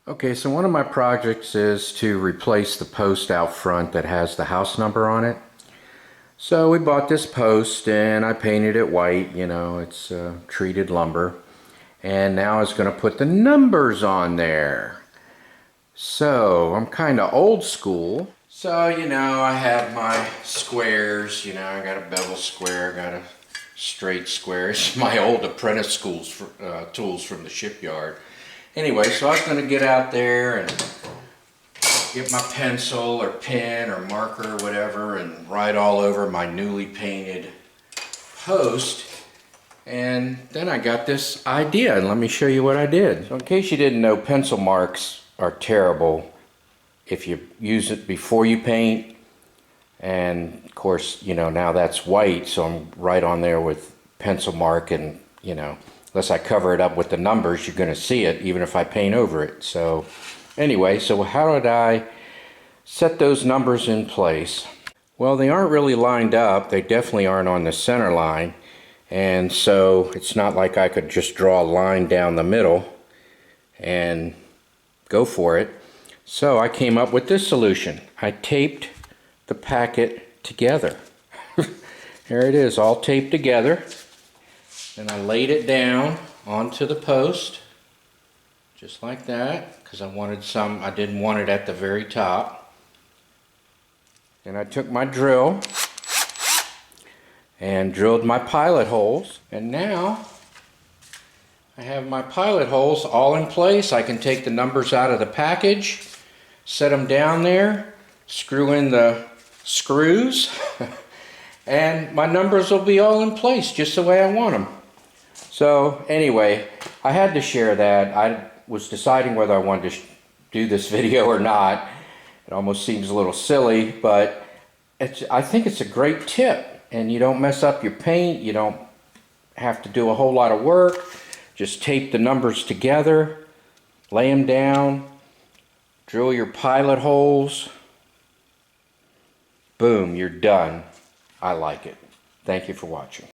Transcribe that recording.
Okay, so one of my projects is to replace the post out front that has the house number on it. So we bought this post and I painted it white, you know, it's treated lumber. And now I was going to put the numbers on there. So I'm kind of old school. So, you know, I have my squares, you know, I got a bevel square, got a straight square. It's my old apprentice schools tools from the shipyard. Anyway, so I was going to get out there and get my pencil or pen or marker or whatever and write all over my newly painted post. And then I got this idea, and let me show you what I did. So in case you didn't know, pencil marks are terrible if you use it before you paint. And of course, you know, now that's white, so I'm right on there with pencil mark, and you know, unless I cover it up with the numbers, you're going to see it even if I paint over it. So anyway, so how did I set those numbers in place? Well, they aren't really lined up. They definitely aren't on the center line. And so it's not like I could just draw a line down the middle and go for it. So I came up with this solution. I taped the packet together. There it is, all taped together. And I laid it down onto the post, just like that, because I didn't want it at the very top. Then I took my drill and drilled my pilot holes, and now I have my pilot holes all in place. I can take the numbers out of the package, set them down there, screw in the screws, and my numbers will be all in place just the way I want them. So anyway, I had to share that. I was deciding whether I wanted to do this video or not. It almost seems a little silly, but I think it's a great tip. And you don't mess up your paint, you don't have to do a whole lot of work. Just tape the numbers together, lay them down, drill your pilot holes. Boom, you're done. I like it. Thank you for watching.